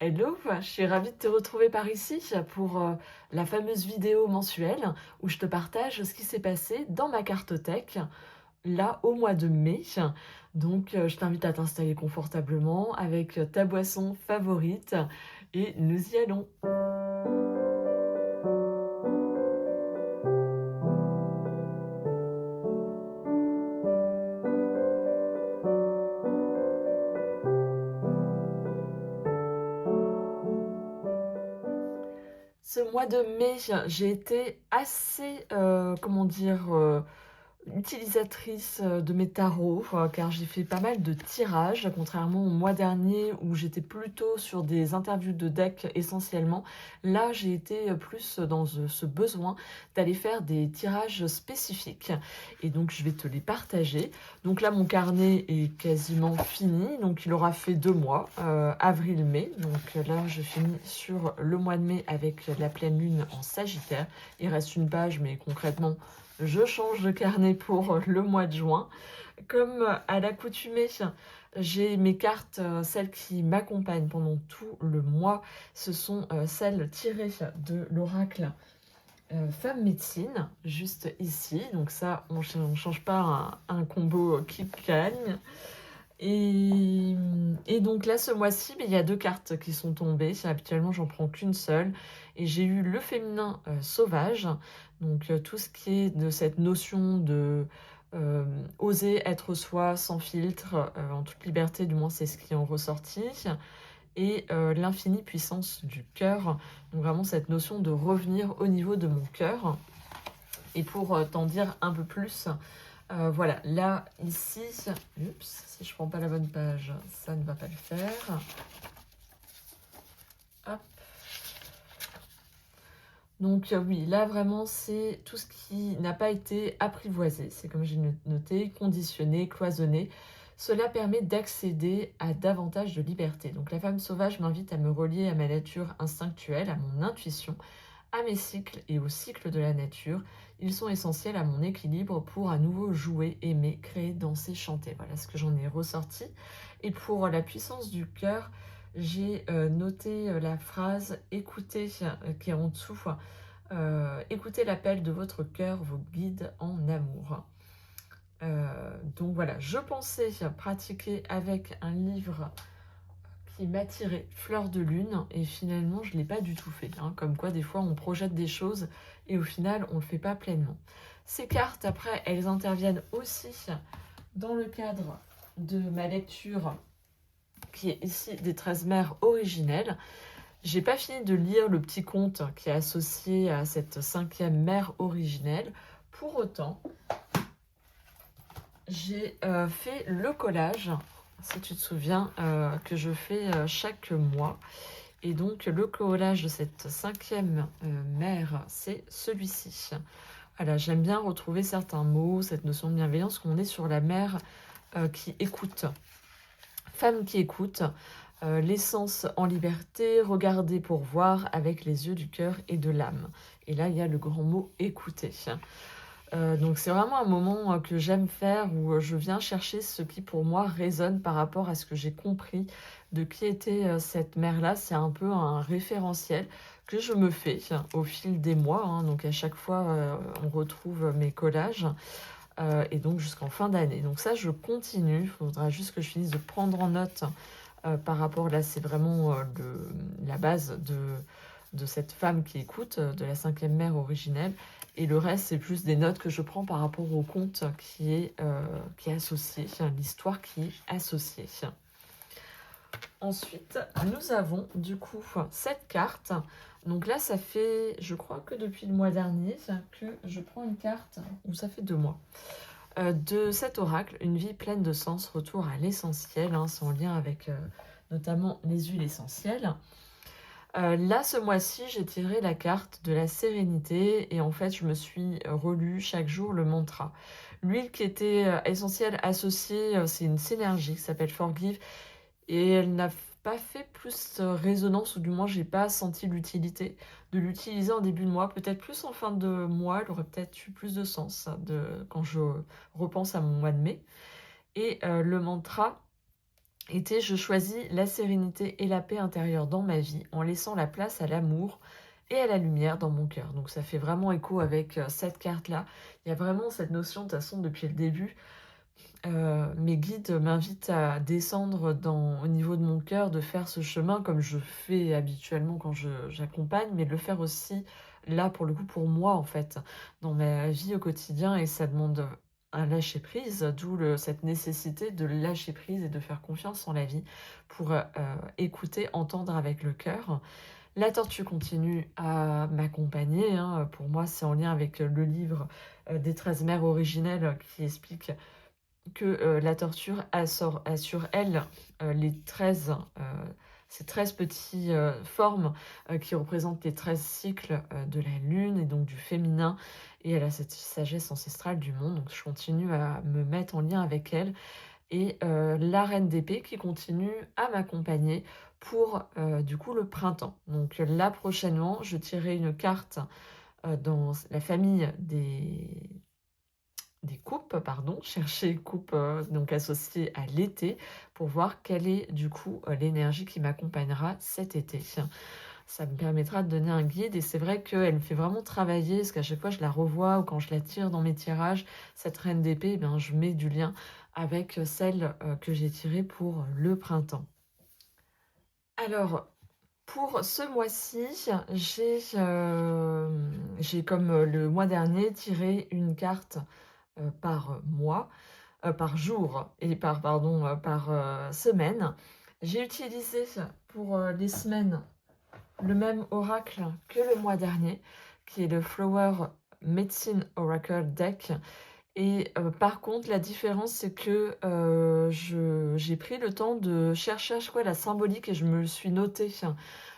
Hello, je suis ravie de te retrouver par ici pour la fameuse vidéo mensuelle où je te partage ce qui s'est passé dans ma cartothèque là au mois de mai. Donc je t'invite à t'installer confortablement avec ta boisson favorite et nous y allons. Ce mois de mai, j'ai été assez, comment dire, utilisatrice de mes tarots, car j'ai fait pas mal de tirages, contrairement au mois dernier où j'étais plutôt sur des interviews de deck essentiellement. Là, j'ai été plus dans ce besoin d'aller faire des tirages spécifiques. Et donc, je vais te les partager. Donc là, mon carnet est quasiment fini. Donc, il aura fait 2 mois, avril-mai. Donc là, je finis sur le mois de mai avec la pleine lune en Sagittaire. Il reste une page, mais concrètement, je change de carnet pour le mois de juin. Comme à l'accoutumée, j'ai mes cartes, celles qui m'accompagnent pendant tout le mois. Ce sont celles tirées de l'oracle Femme Médecine, juste ici. Donc ça, on ne change pas un combo qui gagne. Et donc là, ce mois-ci, il y a 2 cartes qui sont tombées. Habituellement, j'en prends qu'une seule. Et j'ai eu le féminin sauvage. Donc tout ce qui est de cette notion de oser être soi sans filtre, en toute liberté, du moins c'est ce qui est en ressorti. Et l'infinie puissance du cœur. Donc vraiment cette notion de revenir au niveau de mon cœur. Et pour t'en dire un peu plus, voilà, là, ici, oups, si je prends pas la bonne page, ça ne va pas le faire. Hop. Donc oui, là vraiment, c'est tout ce qui n'a pas été apprivoisé. C'est comme j'ai noté, conditionné, cloisonné. Cela permet d'accéder à davantage de liberté. Donc la femme sauvage m'invite à me relier à ma nature instinctuelle, à mon intuition, à mes cycles et au cycle de la nature. Ils sont essentiels à mon équilibre pour à nouveau jouer, aimer, créer, danser, chanter. Voilà ce que j'en ai ressorti. Et pour la puissance du cœur, j'ai noté la phrase « Écoutez » qui est en dessous. Écoutez l'appel de votre cœur, vos guides en amour. Donc voilà, je pensais pratiquer avec un livre qui m'attirait, Fleur de Lune, et finalement je ne l'ai pas du tout fait. Comme quoi des fois on projette des choses et au final on ne le fait pas pleinement. Ces cartes après elles interviennent aussi dans le cadre de ma lecture qui est ici des 13 mères originelles. J'ai pas fini de lire le petit conte qui est associé à cette 5e mère originelle. Pour autant, j'ai fait le collage, si tu te souviens, que je fais chaque mois. Et donc, le collage de cette 5e mère, c'est celui-ci. Voilà, j'aime bien retrouver certains mots, cette notion de bienveillance, qu'on est sur la mère qui écoute. Femme qui écoute, l'essence en liberté, regarder pour voir avec les yeux du cœur et de l'âme. Et là, il y a le grand mot écouter. Donc c'est vraiment un moment que j'aime faire où je viens chercher ce qui pour moi résonne par rapport à ce que j'ai compris de qui était cette mère-là. C'est un peu un référentiel que je me fais au fil des mois. Donc à chaque fois, on retrouve mes collages. Et donc jusqu'en fin d'année. Donc ça, je continue. Il faudra juste que je finisse de prendre en note par rapport, là, c'est vraiment la base de cette femme qui écoute, de la 5e mère originelle. Et le reste, c'est plus des notes que je prends par rapport au conte qui est associé, l'histoire qui est associée. Ensuite, nous avons du coup cette carte. Donc là, ça fait, je crois que depuis le mois dernier, que je prends une carte, ou ça fait 2 mois, de cet oracle, une vie pleine de sens, retour à l'essentiel, c'est en lien avec notamment les huiles essentielles. Là, ce mois-ci, j'ai tiré la carte de la sérénité et en fait, je me suis relu chaque jour le mantra. L'huile qui était essentielle associée, c'est une synergie qui s'appelle Forgive et elle n'a pas fait plus résonance, ou du moins, j'ai pas senti l'utilité de l'utiliser en début de mois. Peut-être plus en fin de mois, elle aurait peut-être eu plus de sens quand je repense à mon mois de mai. Et le mantra, était: «Je choisis la sérénité et la paix intérieure dans ma vie, en laissant la place à l'amour et à la lumière dans mon cœur». Donc ça fait vraiment écho avec, cette carte-là. Il y a vraiment cette notion, de toute façon, depuis le début, mes guides m'invitent à descendre au niveau de mon cœur, de faire ce chemin comme je fais habituellement quand j'accompagne, mais de le faire aussi, là, pour le coup, pour moi, en fait, dans ma vie au quotidien, et ça demande un lâcher prise, d'où cette nécessité de lâcher prise et de faire confiance en la vie pour écouter, entendre avec le cœur. La tortue continue à m'accompagner, hein. Pour moi, c'est en lien avec le livre des 13 mères originelles, qui explique que, la torture a sur elle, les 13, ces 13 petits, formes, qui représentent les 13 cycles, de la lune et donc du féminin, et elle a cette sagesse ancestrale du monde, donc je continue à me mettre en lien avec elle, et la reine d'épée qui continue à m'accompagner pour, du coup, le printemps. Donc là, prochainement, je tirerai une carte, dans la famille des coupes, pardon, chercher coupe, donc associée à l'été, pour voir quelle est du coup, l'énergie qui m'accompagnera cet été. Ça me permettra de donner un guide, et c'est vrai qu'elle me fait vraiment travailler, parce qu'à chaque fois je la revois ou quand je la tire dans mes tirages, cette reine d'épée, eh bien je mets du lien avec, celle, que j'ai tirée pour le printemps. Alors, pour ce mois-ci, j'ai comme, le mois dernier, tiré une carte par mois, par jour et par semaine. J'ai utilisé pour, les semaines le même oracle que le mois dernier, qui est le Flower Medicine Oracle Deck, et par contre la différence c'est que, j'ai pris le temps de chercher à chaque fois la symbolique, et je me le suis noté.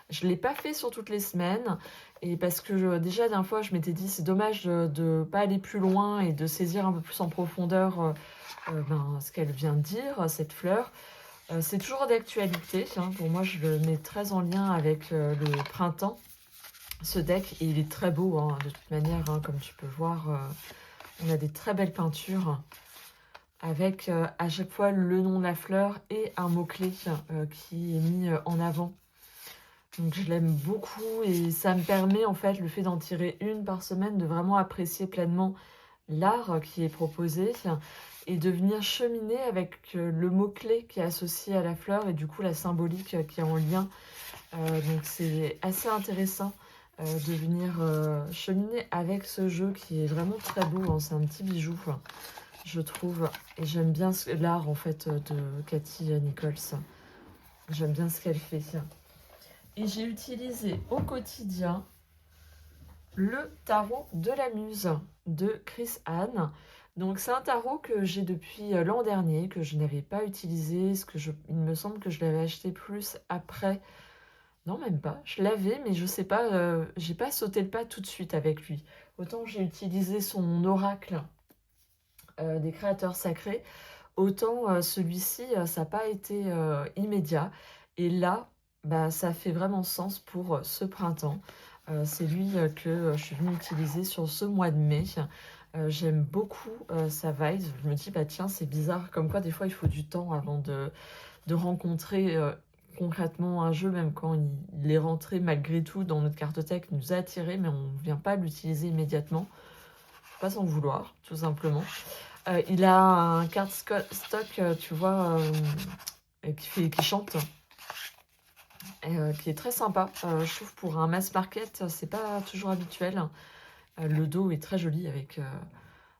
Je ne l'ai pas fait sur toutes les semaines, et parce que déjà la dernière fois je m'étais dit: «C'est dommage de pas aller plus loin et de saisir un peu plus en profondeur, ce qu'elle vient de dire, cette fleur». C'est toujours d'actualité, pour moi je le mets très en lien avec, le printemps, ce deck, et il est très beau, de toute manière, comme tu peux voir, on a des très belles peintures avec, à chaque fois le nom de la fleur et un mot-clé, qui est mis, en avant. Donc je l'aime beaucoup, et ça me permet, en fait, le fait d'en tirer une par semaine, de vraiment apprécier pleinement l'art qui est proposé, et de venir cheminer avec, le mot-clé qui est associé à la fleur, et du coup la symbolique, qui est en lien. Donc c'est assez intéressant, de venir, cheminer avec ce jeu qui est vraiment très beau, hein. C'est un petit bijou, je trouve, et j'aime bien l'art, en fait, de Cathy Nichols. J'aime bien ce qu'elle fait. Et j'ai utilisé au quotidien le tarot de la Muse de Chris Anne. Donc c'est un tarot que j'ai depuis, l'an dernier, que je n'avais pas utilisé, il me semble que je l'avais acheté plus après. Non, même pas. Je l'avais, mais je sais pas, j'ai pas sauté le pas tout de suite avec lui. Autant j'ai utilisé son oracle, des créateurs sacrés, autant, celui-ci, ça n'a pas été, immédiat, et là, bah, ça fait vraiment sens pour, ce printemps. C'est lui, que, je suis venue utiliser sur ce mois de mai. J'aime beaucoup, sa vibe. Je me dis: «Bah, tiens, c'est bizarre», comme quoi des fois il faut du temps avant de rencontrer, concrètement un jeu, même quand il est rentré malgré tout dans notre cartothèque, nous a attirés, mais on ne vient pas l'utiliser immédiatement. Pas sans vouloir, tout simplement. Il a un cardstock, tu vois, qui chante, et qui est très sympa. Je trouve, pour un mass market, c'est pas toujours habituel. Le dos est très joli avec,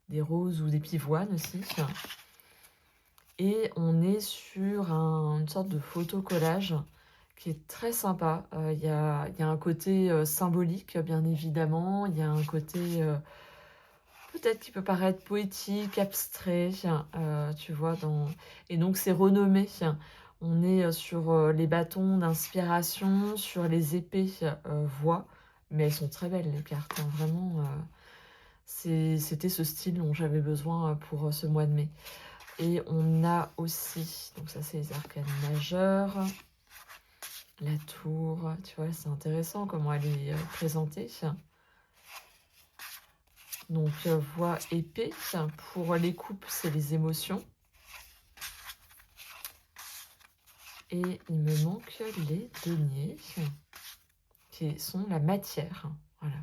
des roses ou des pivoines aussi. Et on est sur une sorte de photo-collage qui est très sympa. Il y a un côté, symbolique, bien évidemment. Il y a un côté, peut-être qui peut paraître poétique, abstrait, tu vois, et donc c'est renommé. On est, sur, les bâtons d'inspiration, sur les épées, voix, mais elles sont très belles les cartes, vraiment, c'était ce style dont j'avais besoin, pour, ce mois de mai. Et on a aussi, donc ça c'est les arcanes majeures, la tour, tu vois, c'est intéressant comment elle est, présentée. Donc, voix épée, pour les coupes, c'est les émotions. Et il me manque les deniers, qui sont la matière. Voilà.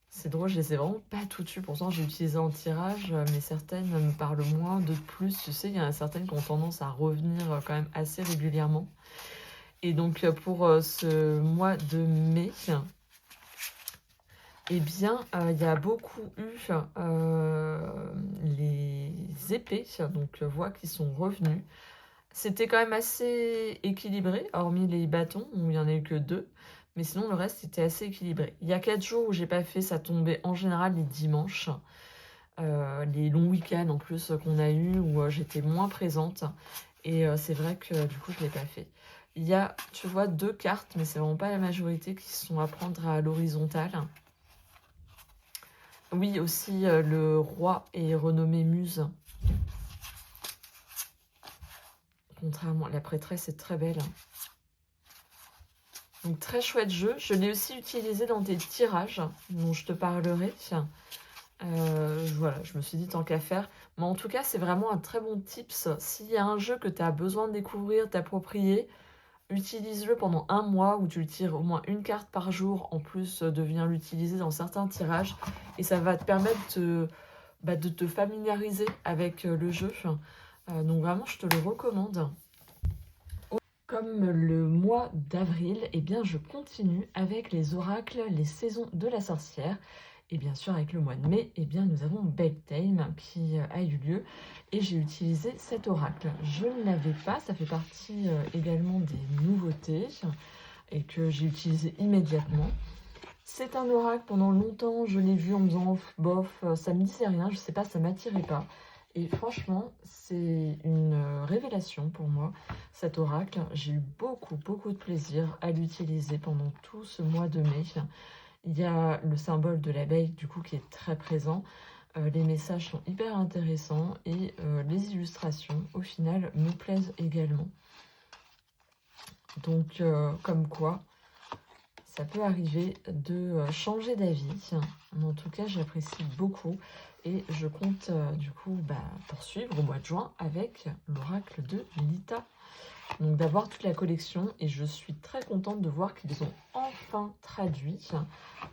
C'est drôle, je les ai vraiment pas toutes eues. Pourtant, j'ai utilisé en tirage, mais certaines me parlent moins. D'autres plus. Tu sais, il y en a certaines qui ont tendance à revenir quand même assez régulièrement. Et donc, pour ce mois de mai, eh bien, il y a beaucoup eu les épées, donc voix qui sont revenues. C'était quand même assez équilibré, hormis les bâtons, où il n'y en a eu que 2. Mais sinon, le reste, c'était assez équilibré. Il y a 4 jours où j'ai pas fait, ça tombait en général les dimanches. Les longs week-ends en plus qu'on a eu, où j'étais moins présente. Et c'est vrai que du coup, je ne l'ai pas fait. Il y a, tu vois, 2 cartes, mais c'est vraiment pas la majorité, qui sont à prendre à l'horizontale. Oui, aussi, le roi est renommé Muse. Contrairement, la prêtresse est très belle. Donc très chouette jeu. Je l'ai aussi utilisé dans des tirages dont je te parlerai. Voilà, je me suis dit tant qu'à faire. Mais en tout cas, c'est vraiment un très bon tips. S'il y a un jeu que tu as besoin de découvrir, t'approprier, utilise-le pendant un mois où tu le tires au moins une carte par jour, en plus de venir l'utiliser dans certains tirages. Et ça va te permettre de te familiariser avec le jeu. Donc vraiment, je te le recommande. Comme le mois d'avril, eh bien, je continue avec les oracles, les saisons de la sorcière. Et bien sûr, avec le mois de mai, eh bien, nous avons Bedtime qui a eu lieu. Et j'ai utilisé cet oracle. Je ne l'avais pas, ça fait partie également des nouveautés et que j'ai utilisé immédiatement. C'est un oracle, pendant longtemps, je l'ai vu en me disant bof, ça me disait rien, je sais pas, ça m'attirait pas. Et franchement, c'est une révélation pour moi, cet oracle. J'ai eu beaucoup de plaisir à l'utiliser pendant tout ce mois de mai. Il y a le symbole de l'abeille, du coup, qui est très présent. Les messages sont hyper intéressants et les illustrations, au final, me plaisent également. Donc, comme quoi, ça peut arriver de changer d'avis. Mais en tout cas, j'apprécie beaucoup. Et je compte du coup poursuivre au mois de juin avec l'oracle de Lita. Donc d'avoir toute la collection. Et je suis très contente de voir qu'ils ont enfin traduit.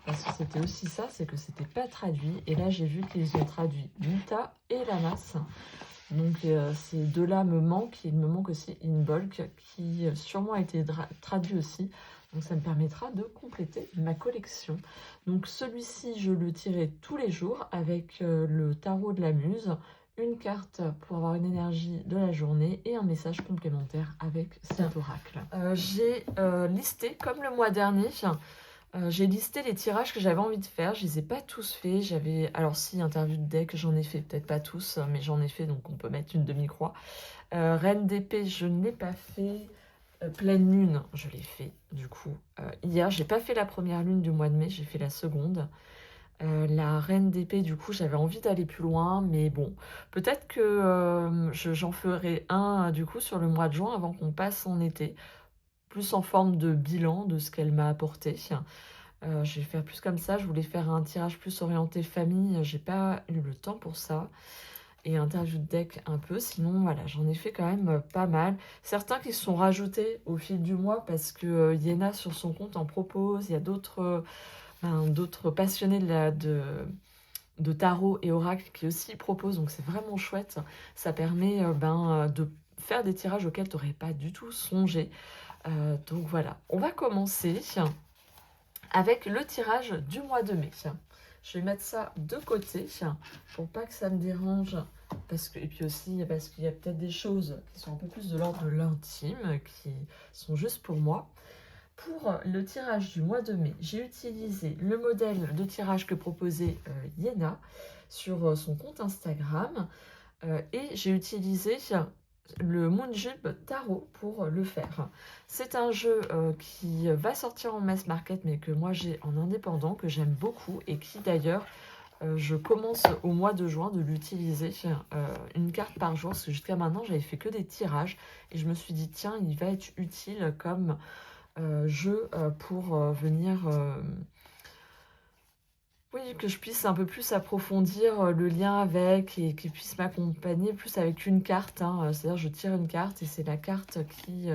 Parce que c'était aussi ça, c'est que c'était pas traduit. Et là, j'ai vu qu'ils ont traduit Lita et Lamas. Donc ces deux-là me manquent. Il me manque aussi Inbolk qui sûrement a été traduit aussi. Donc ça me permettra de compléter ma collection. Donc celui-ci, je le tirais tous les jours avec le tarot de la muse, une carte pour avoir une énergie de la journée et un message complémentaire avec cet oracle. J'ai listé, comme le mois dernier, j'ai listé les tirages que j'avais envie de faire. Je les ai pas tous faits. Alors si, interview de deck, j'en ai fait, peut-être pas tous, mais j'en ai fait, donc on peut mettre une demi-croix. Reine d'épée, je n'ai pas fait. Pleine lune, je l'ai fait du coup hier. J'ai pas fait la première lune du mois de mai, j'ai fait la seconde. La reine d'épée, du coup, j'avais envie d'aller plus loin, mais bon, peut-être que j'en ferai un du coup sur le mois de juin avant qu'on passe en été, plus en forme de bilan de ce qu'elle m'a apporté. Je vais faire plus comme ça. Je voulais faire un tirage plus orienté famille, j'ai pas eu le temps pour ça. Et interview de deck un peu, sinon voilà, j'en ai fait quand même pas mal. Certains qui se sont rajoutés au fil du mois parce que Yéna sur son compte en propose. Il y a d'autres passionnés de tarot et oracle qui aussi proposent, donc c'est vraiment chouette. Ça permet de faire des tirages auxquels tu n'aurais pas du tout songé. Donc voilà, on va commencer avec le tirage du mois de mai. Je vais mettre ça de côté pour pas que ça me dérange. Et puis aussi parce qu'il y a peut-être des choses qui sont un peu plus de l'ordre de l'intime, qui sont juste pour moi. Pour le tirage du mois de mai, j'ai utilisé le modèle de tirage que proposait Yéna sur son compte Instagram. Et j'ai utilisé le Moonjub Tarot pour le faire. C'est un jeu qui va sortir en mass market, mais que moi j'ai en indépendant, que j'aime beaucoup et qui d'ailleurs, je commence au mois de juin de l'utiliser une carte par jour, parce que jusqu'à maintenant j'avais fait que des tirages et je me suis dit tiens, il va être utile comme jeu pour venir Oui, que je puisse un peu plus approfondir, le lien avec et qu'il puisse m'accompagner plus avec une carte, hein, c'est-à-dire je tire une carte et c'est la carte qui,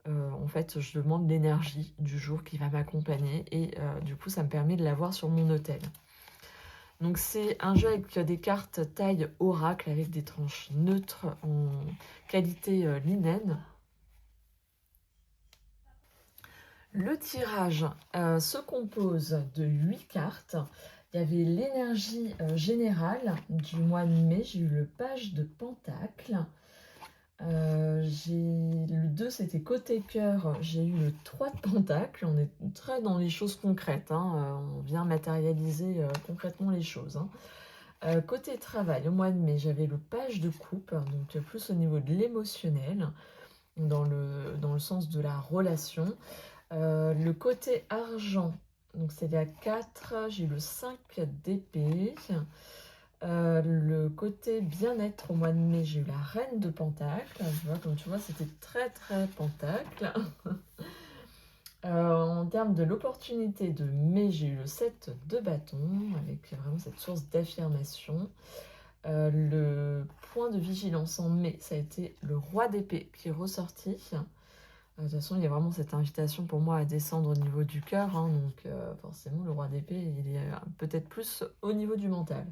en fait, je demande l'énergie du jour qui va m'accompagner et du coup, ça me permet de l'avoir sur mon autel. Donc c'est un jeu avec des cartes taille oracle avec des tranches neutres en qualité, linen. Le tirage, se compose de 8 cartes. Il y avait l'énergie, générale du mois de mai. J'ai eu le page de pentacle. J'ai le 2, c'était côté cœur. J'ai eu le 3 de pentacle. On est très dans les choses concrètes, hein, on vient matérialiser, concrètement les choses, hein. Côté travail, au mois de mai, j'avais le page de coupe, donc plus au niveau de l'émotionnel, dans le sens de la relation. Le côté argent, donc c'est la 4, j'ai eu le 5 d'épée. Le côté bien-être au mois de mai, j'ai eu la reine de pentacle. Comme tu vois, c'était très très pentacle. En termes de l'opportunité de mai, j'ai eu le 7 de bâton, avec vraiment cette source d'affirmation. Le point de vigilance en mai, ça a été le roi d'épée qui est ressorti. De toute façon, il y a vraiment cette invitation pour moi à descendre au niveau du cœur, hein, donc forcément, le roi d'épée, il est peut-être plus au niveau du mental.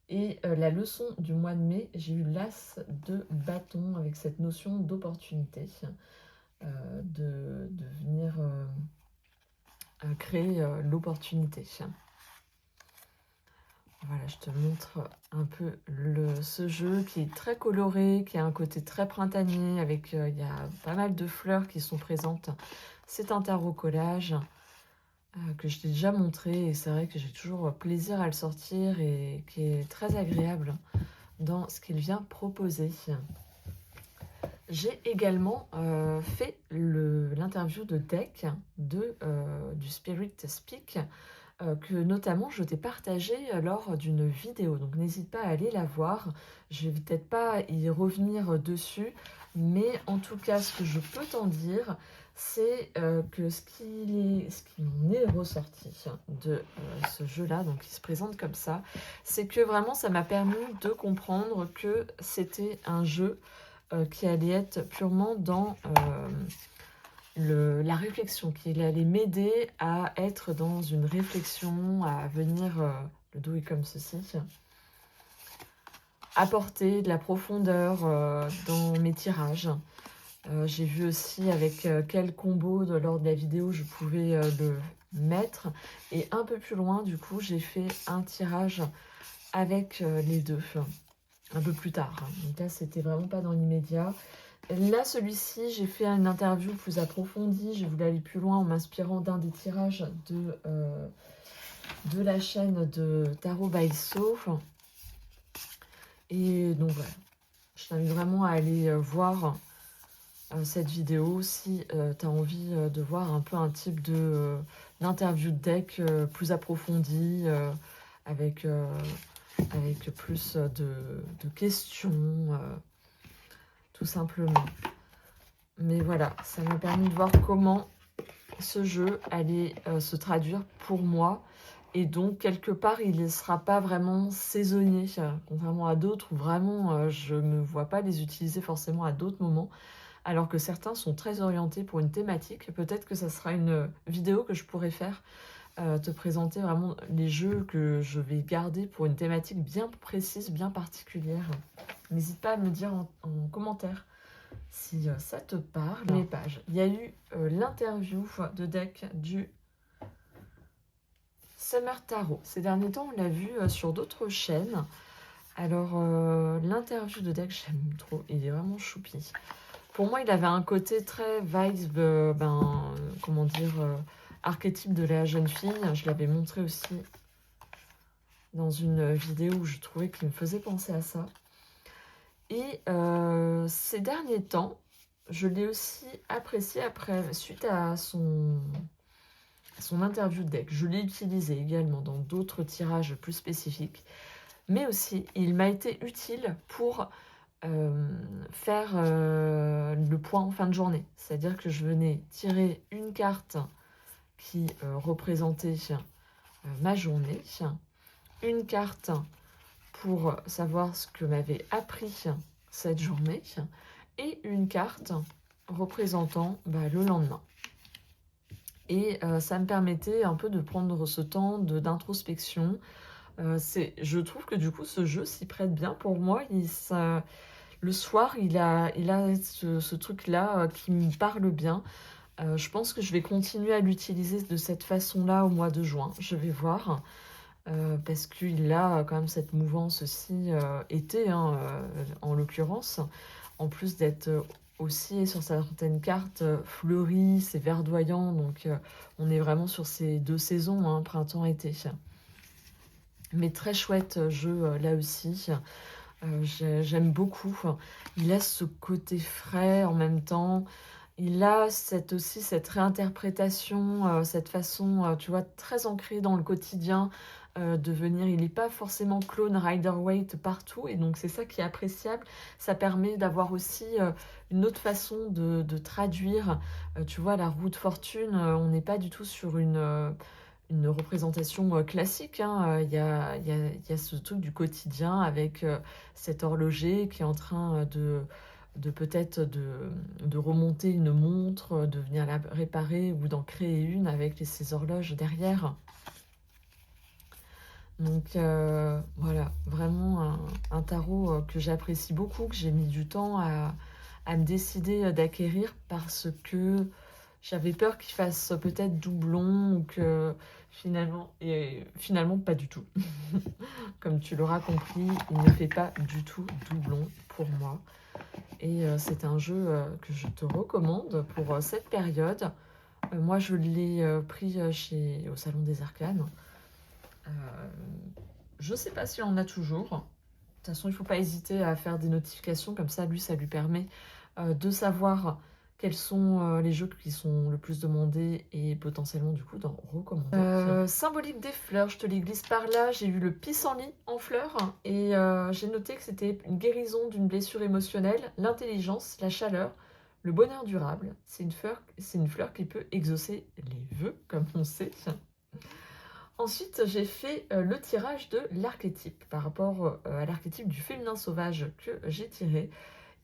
Et la leçon du mois de mai, j'ai eu l'as de bâton avec cette notion d'opportunité, de venir créer l'opportunité. Voilà, je te montre un peu ce jeu qui est très coloré, qui a un côté très printanier, avec il y a pas mal de fleurs qui sont présentes. C'est un tarot collage que je t'ai déjà montré et c'est vrai que j'ai toujours plaisir à le sortir et qui est très agréable dans ce qu'il vient proposer. J'ai également fait l'interview de deck du Spirit Speak, que notamment je t'ai partagé lors d'une vidéo. Donc n'hésite pas à aller la voir. Je vais peut-être pas y revenir dessus, mais en tout cas, ce que je peux t'en dire, c'est que ce qui m'en est ressorti de ce jeu-là, donc il se présente comme ça, c'est que vraiment ça m'a permis de comprendre que c'était un jeu qui allait être purement dans la réflexion, qui allait m'aider à être dans une réflexion, à venir, le dos est comme ceci, apporter de la profondeur dans mes tirages. J'ai vu aussi avec quel combo lors de la vidéo je pouvais le mettre. Et un peu plus loin, du coup, j'ai fait un tirage avec les deux, un peu plus tard, hein. Donc là, c'était vraiment pas dans l'immédiat. Là, celui-ci, j'ai fait une interview plus approfondie. J'ai voulu aller plus loin en m'inspirant d'un des tirages de la chaîne de Tarot by So. Et donc voilà, je t'invite vraiment à aller voir cette vidéo si tu as envie de voir un peu un type d'interview de deck plus approfondie, avec, avec plus de questions, tout simplement. Mais voilà, ça m'a permis de voir comment ce jeu allait se traduire pour moi. Et donc, quelque part, il ne sera pas vraiment saisonnier, contrairement à d'autres où vraiment je ne vois pas les utiliser forcément à d'autres moments, alors que certains sont très orientés pour une thématique. Peut-être que ça sera une vidéo que je pourrais faire, te présenter vraiment les jeux que je vais garder pour une thématique bien précise, bien particulière. N'hésite pas à me dire en commentaire si ça te parle. Mes pages. Il y a eu l'interview de deck du Summer Tarot. Ces derniers temps, on l'a vu sur d'autres chaînes. Alors, l'interview de deck, j'aime trop. Il est vraiment choupi. Pour moi, il avait un côté très vibe, comment dire, archétype de la jeune fille. Je l'avais montré aussi dans une vidéo où je trouvais qu'il me faisait penser à ça. Et ces derniers temps, je l'ai aussi apprécié suite à son interview de deck. Je l'ai utilisé également dans d'autres tirages plus spécifiques. Mais aussi, il m'a été utile pour faire le point en fin de journée. C'est-à-dire que je venais tirer une carte qui représentait ma journée, une carte pour savoir ce que m'avait appris cette journée et une carte représentant le lendemain. Et ça me permettait un peu de prendre ce temps d'introspection. Je trouve que du coup, ce jeu s'y prête bien pour moi. Le soir, il a ce truc-là qui me parle bien. Je pense que je vais continuer à l'utiliser de cette façon-là au mois de juin. Je vais voir. Parce qu'il a quand même cette mouvance aussi été, hein, en l'occurrence. En plus d'être aussi sur certaines cartes fleuries, c'est verdoyant. Donc on est vraiment sur ces 2 saisons, hein, printemps-été. Mais très chouette jeu là aussi. J'aime beaucoup. Il a ce côté frais en même temps. Il a aussi cette réinterprétation, cette façon, tu vois, très ancrée dans le quotidien, de venir. Il n'est pas forcément clone Rider-Waite partout, et donc c'est ça qui est appréciable. Ça permet d'avoir aussi une autre façon de traduire. Tu vois, la roue de fortune, on n'est pas du tout sur une représentation classique, hein. Il y a ce truc du quotidien avec cet horloger qui est en train de peut-être de remonter une montre, de venir la réparer ou d'en créer une avec ces horloges derrière. Donc voilà, vraiment un tarot que j'apprécie beaucoup, que j'ai mis du temps à me décider d'acquérir parce que j'avais peur qu'il fasse peut-être doublon ou que finalement pas du tout. Comme tu l'auras compris, il ne fait pas du tout doublon pour moi. Et c'est un jeu que je te recommande pour cette période. Moi, je l'ai pris au Salon des Arcanes. Euh, je ne sais pas s'il y en a toujours. De toute façon, il ne faut pas hésiter à faire des notifications. Comme ça, ça lui permet de savoir quels sont les jeux qui sont le plus demandés et potentiellement, du coup, d'en recommander. Symbolique des fleurs, je te les glisse par là. J'ai eu le pissenlit en fleurs et j'ai noté que c'était une guérison d'une blessure émotionnelle, l'intelligence, la chaleur, le bonheur durable. C'est une fleur qui peut exaucer les vœux, comme on sait. Ensuite, j'ai fait le tirage de l'archétype par rapport à l'archétype du féminin sauvage que j'ai tiré.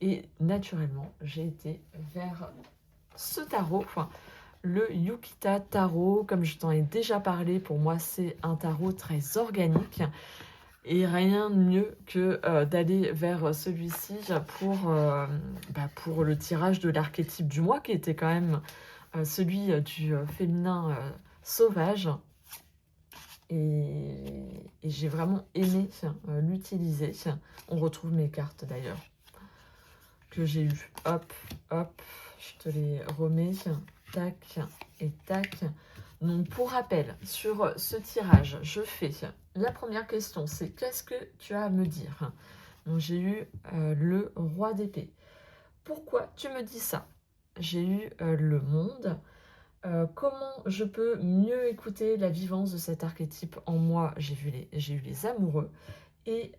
Et naturellement, j'ai été vers ce tarot, enfin, le Yukita Tarot. Comme je t'en ai déjà parlé, pour moi, c'est un tarot très organique. Et rien de mieux que d'aller vers celui-ci pour le tirage de l'archétype du mois, qui était quand même celui du féminin sauvage. Et j'ai vraiment aimé l'utiliser. On retrouve mes cartes d'ailleurs que j'ai eues. Hop, hop, je te les remets. Tac et tac. Donc pour rappel, sur ce tirage, je fais la première question, c'est qu'est-ce que tu as à me dire? Donc j'ai eu le roi d'épée. Pourquoi tu me dis ça? J'ai eu le monde. Comment je peux mieux écouter la vivance de cet archétype en moi? J'ai eu les amoureux. Et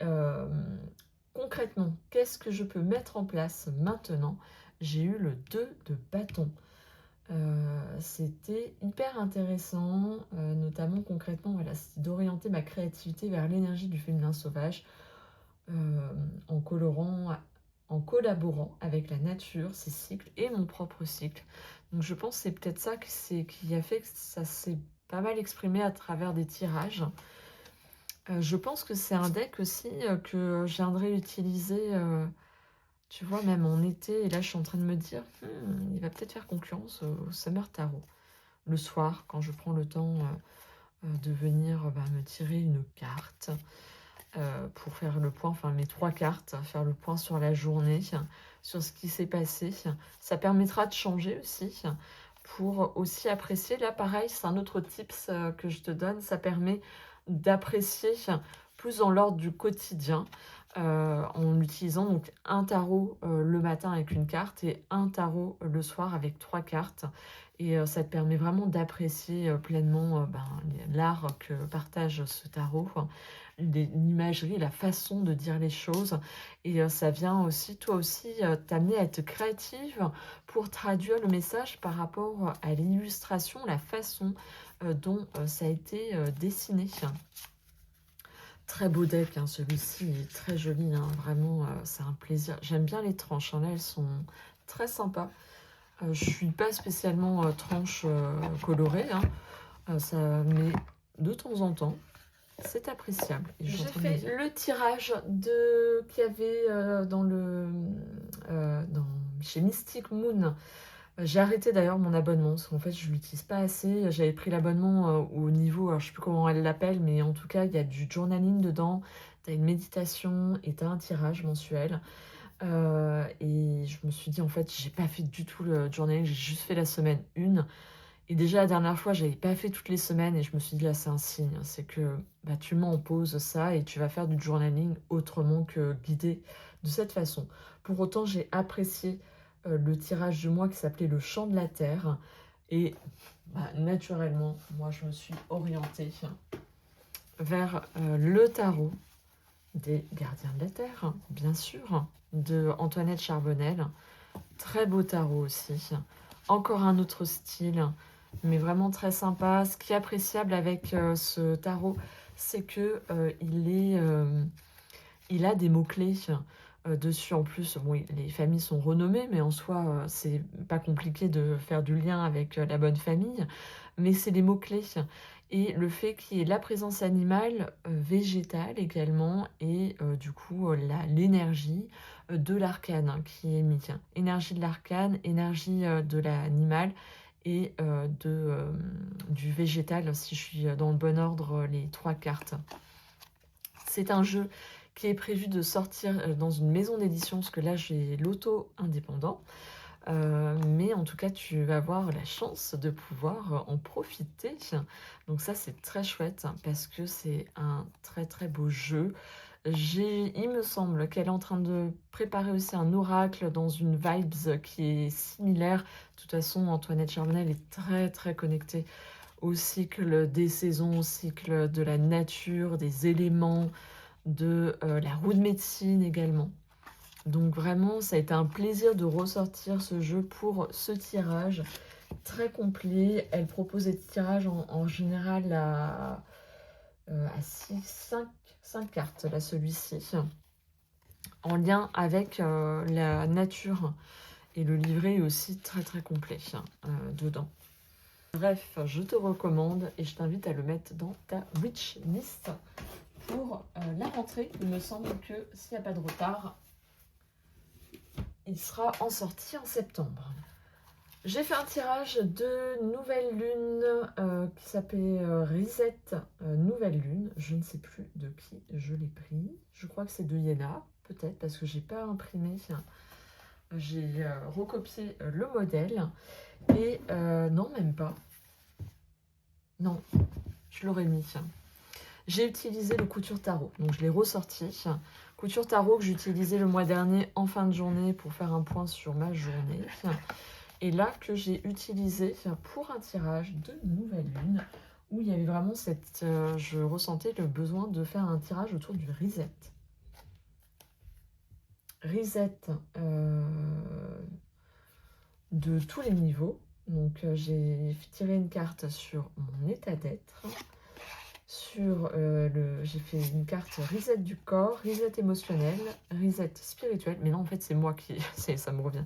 concrètement, qu'est-ce que je peux mettre en place maintenant? J'ai eu le 2 de bâton. C'était hyper intéressant, notamment concrètement, voilà, c'est d'orienter ma créativité vers l'énergie du féminin sauvage, en collaborant avec la nature, ses cycles et mon propre cycle. Donc je pense que c'est peut-être ça qui a fait que ça s'est pas mal exprimé à travers des tirages. Je pense que c'est un deck aussi que je viendrai utiliser, tu vois, même en été. Et là, je suis en train de me dire, il va peut-être faire concurrence au Summer Tarot. Le soir, quand je prends le temps de venir me tirer une carte pour faire le point, enfin mes 3 cartes, faire le point sur la journée, sur ce qui s'est passé. Ça permettra de changer aussi, pour aussi apprécier. Là, pareil, c'est un autre tips que je te donne. Ça permet d'apprécier plus dans l'ordre du quotidien, en utilisant donc un tarot le matin avec une carte et un tarot le soir avec 3 cartes. Et ça te permet vraiment d'apprécier pleinement l'art que partage ce tarot. l'imagerie, la façon de dire les choses. Et ça vient aussi, toi aussi, t'amener à être créative pour traduire le message par rapport à l'illustration, la façon dont ça a été dessiné. Très beau deck, hein, celui-ci est très joli, hein, vraiment, c'est un plaisir. J'aime bien les tranches, hein, là elles sont très sympas. Je suis pas spécialement tranche colorée, hein, mais de temps en temps, c'est appréciable. J'ai fait le tirage qu'il y avait chez Mystic Moon. J'ai arrêté d'ailleurs mon abonnement, parce qu'en fait je l'utilise pas assez. J'avais pris l'abonnement au niveau, alors je sais plus comment elle l'appelle, mais en tout cas il y a du journaling dedans, tu as une méditation et tu as un tirage mensuel. Et je me suis dit en fait j'ai pas fait du tout le journaling, j'ai juste fait la semaine 1. Et déjà la dernière fois j'avais pas fait toutes les semaines et je me suis dit là c'est un signe, c'est que bah, tu mets en pause ça et tu vas faire du journaling autrement que guidé de cette façon. Pour autant j'ai apprécié le tirage du mois qui s'appelait le chant de la terre et bah, naturellement moi je me suis orientée vers le tarot des gardiens de la terre, bien sûr, de Antoinette Charbonnel. Très beau tarot aussi. Encore un autre style, mais vraiment très sympa. Ce qui est appréciable avec ce tarot, c'est que il a des mots-clés dessus. En plus, bon, les familles sont renommées, mais en soi, c'est pas compliqué de faire du lien avec la bonne famille. Mais c'est les mots-clés. Et le fait qu'il y ait la présence animale, végétale également, et du coup, l'énergie de l'arcane qui est mise. Énergie de l'arcane, énergie de l'animal et du végétal, si je suis dans le bon ordre, les 3 cartes. C'est un jeu qui est prévu de sortir dans une maison d'édition, parce que là j'ai l'auto-indépendant. Mais en tout cas, tu vas avoir la chance de pouvoir en profiter. Donc ça, c'est très chouette parce que c'est un très très beau jeu. Il me semble qu'elle est en train de préparer aussi un oracle dans une vibes qui est similaire. De toute façon, Antoinette Charbonnel est très très connectée au cycle des saisons, au cycle de la nature, des éléments, de la roue de médecine également. Donc vraiment, ça a été un plaisir de ressortir ce jeu pour ce tirage très complet. Elle propose des tirages en général à 5 cartes, là celui-ci, en lien avec la nature. Et le livret est aussi très très complet dedans. Bref, je te recommande et je t'invite à le mettre dans ta wish list pour la rentrée. Il me semble que s'il n'y a pas de retard, il sera en sortie en septembre. J'ai fait un tirage de Nouvelle Lune qui s'appelait Reset Nouvelle Lune. Je ne sais plus de qui je l'ai pris. Je crois que c'est de Yéna, peut-être, parce que j'ai pas imprimé. J'ai recopié le modèle. Et non, même pas. Non, je l'aurais mis. J'ai utilisé le couture tarot, donc je l'ai ressorti. Couture tarot que j'ai utilisé le mois dernier en fin de journée pour faire un point sur ma journée. Et là que j'ai utilisé pour un tirage de Nouvelle Lune, où il y avait vraiment je ressentais le besoin de faire un tirage autour du reset. Reset de tous les niveaux. Donc j'ai tiré une carte sur mon état d'être. J'ai fait une carte reset du corps, reset émotionnel, reset spirituel. Mais non, en fait, c'est moi qui... ça me revient.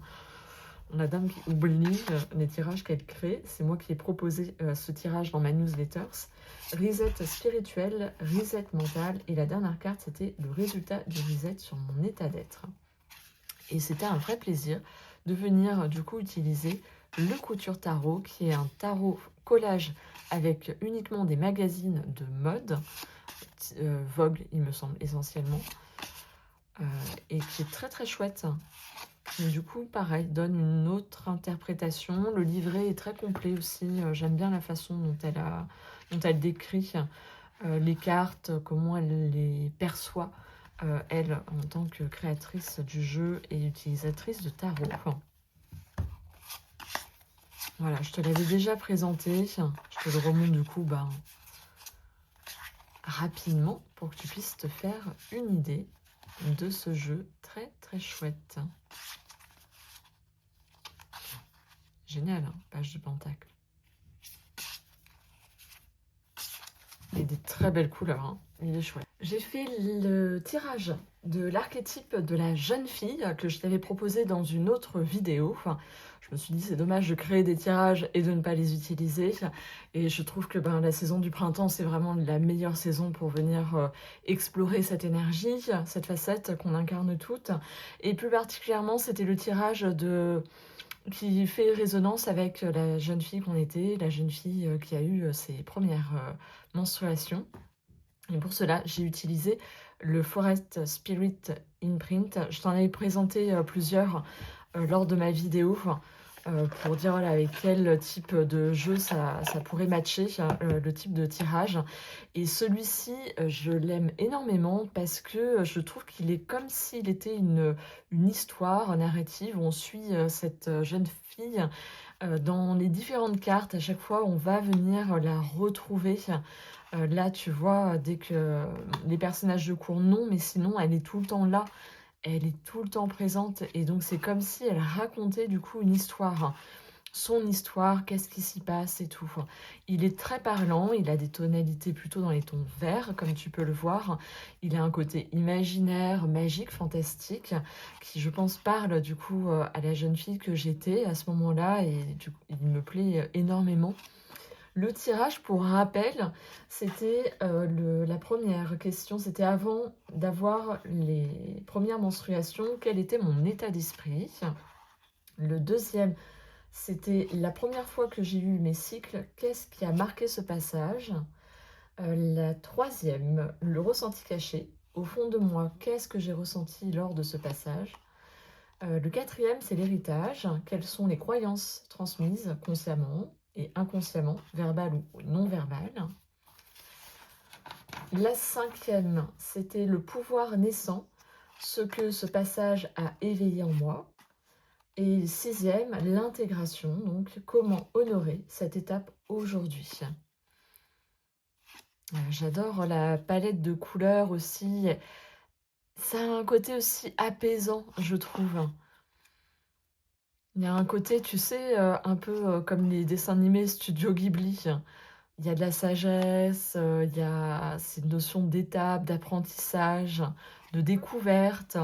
La dame qui oublie les tirages qu'elle crée. C'est moi qui ai proposé ce tirage dans ma newsletters. Reset spirituel, reset mental. Et la dernière carte, c'était le résultat du reset sur mon état d'être. Et c'était un vrai plaisir de venir du coup utiliser le couture tarot, qui est un tarot collage avec uniquement des magazines de mode, Vogue il me semble essentiellement, et qui est très très chouette. Et du coup pareil, donne une autre interprétation. Le livret est très complet aussi, j'aime bien la façon dont elle décrit les cartes, comment elle les perçoit, elle en tant que créatrice du jeu et utilisatrice de tarot. Voilà, je te l'avais déjà présenté, je te le remonte du coup rapidement pour que tu puisses te faire une idée de ce jeu très très chouette. Génial, hein, page de pentacle. Et des très belles couleurs, hein. Il est chouette. J'ai fait le tirage de l'archétype de la jeune fille que je t'avais proposé dans une autre vidéo. Enfin, je me suis dit c'est dommage de créer des tirages et de ne pas les utiliser. Et je trouve que la saison du printemps, c'est vraiment la meilleure saison pour venir explorer cette énergie, cette facette qu'on incarne toutes. Et plus particulièrement, c'était le tirage qui fait résonance avec la jeune fille qu'on était, la jeune fille qui a eu ses premières menstruations. Et pour cela, j'ai utilisé le Forest Spirit Imprint. Je t'en avais présenté plusieurs lors de ma vidéo pour dire voilà, avec quel type de jeu ça pourrait matcher, le type de tirage. Et celui-ci, je l'aime énormément parce que je trouve qu'il est comme s'il était une histoire narrative où on suit cette jeune fille dans les différentes cartes. À chaque fois, on va venir la retrouver. Là, tu vois, dès que les personnages de cours, non, mais sinon, elle est tout le temps là. Elle est tout le temps présente. Et donc, c'est comme si elle racontait, du coup, une histoire. Son histoire, qu'est-ce qui s'y passe et tout. Il est très parlant. Il a des tonalités plutôt dans les tons verts, comme tu peux le voir. Il a un côté imaginaire, magique, fantastique, qui, je pense, parle, du coup, à la jeune fille que j'étais à ce moment-là. Et du coup, il me plaît énormément. Le tirage, pour rappel, c'était la première question, c'était avant d'avoir les premières menstruations, quel était mon état d'esprit. Le deuxième, c'était la première fois que j'ai eu mes cycles, qu'est-ce qui a marqué ce passage. La troisième, le ressenti caché. Au fond de moi, qu'est-ce que j'ai ressenti lors de ce passage. Le quatrième, c'est l'héritage. Quelles sont les croyances transmises consciemment et inconsciemment, verbal ou non verbal. La cinquième, c'était le pouvoir naissant, ce que ce passage a éveillé en moi. Et le sixième, l'intégration, donc comment honorer cette étape aujourd'hui. J'adore la palette de couleurs aussi. Ça a un côté aussi apaisant, je trouve. Il y a un côté, tu sais, un peu comme les dessins animés Studio Ghibli. Il y a de la sagesse, il y a cette notion d'étape, d'apprentissage, de découverte,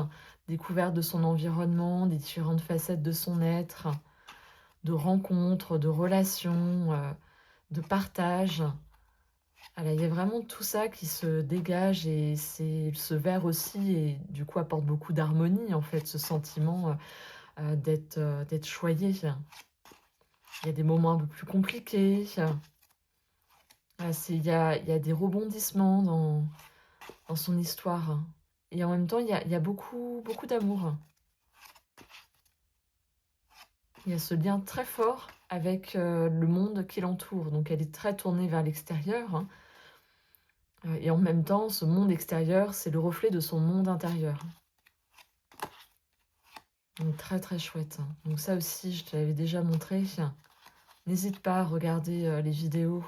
découverte de son environnement, des différentes facettes de son être, de rencontres, de relations, de partage. Voilà, il y a vraiment tout ça qui se dégage et ce vers aussi et du coup apporte beaucoup d'harmonie en fait, ce sentiment d'être choyé. Il y a des moments un peu plus compliqués. Il y a des rebondissements dans son histoire. Et en même temps, il y a beaucoup, beaucoup d'amour. Il y a ce lien très fort avec le monde qui l'entoure. Donc elle est très tournée vers l'extérieur. Et en même temps, ce monde extérieur, c'est le reflet de son monde intérieur. Donc très très chouette. Donc ça aussi, je te l'avais déjà montré. N'hésite pas à regarder les vidéos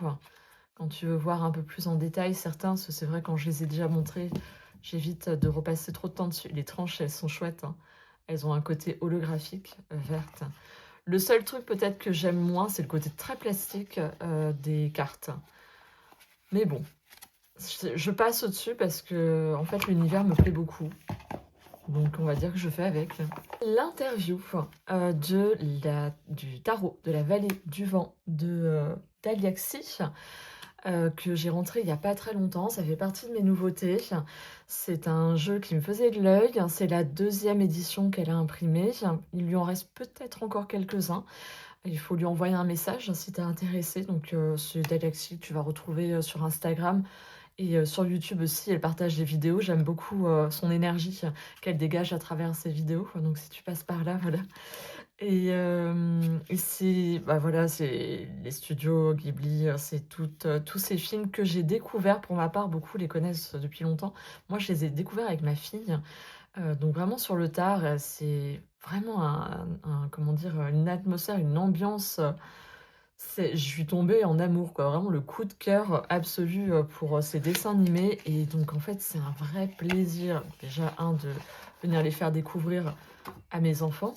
quand tu veux voir un peu plus en détail. Certains, c'est vrai, quand je les ai déjà montrés, j'évite de repasser trop de temps dessus. Les tranches, elles sont chouettes. Elles ont un côté holographique, verte. Le seul truc peut-être que j'aime moins, c'est le côté très plastique des cartes. Mais bon, je passe au-dessus parce que en fait l'univers me plaît beaucoup. Donc on va dire que je fais avec. L'interview du tarot de la vallée du vent de d'Aliaxis, que j'ai rentré il n'y a pas très longtemps. Ça fait partie de mes nouveautés. C'est un jeu qui me faisait de l'œil. C'est la deuxième édition qu'elle a imprimée. Il lui en reste peut-être encore quelques-uns. Il faut lui envoyer un message si tu es intéressé. Donc c'est d'Aliaxis que tu vas retrouver sur Instagram. Et sur YouTube aussi, elle partage des vidéos. J'aime beaucoup son énergie qu'elle dégage à travers ses vidéos. Donc si tu passes par là, voilà. Et c'est voilà, c'est les studios Ghibli, c'est tous ces films que j'ai découverts. Pour ma part, beaucoup les connaissent depuis longtemps. Moi, je les ai découverts avec ma fille. Donc vraiment sur le tard, c'est vraiment comment dire, une atmosphère, une ambiance Je suis tombée en amour, quoi, vraiment le coup de cœur absolu, pour, ces dessins animés et donc en fait, c'est un vrai plaisir, déjà de venir les faire découvrir à mes enfants,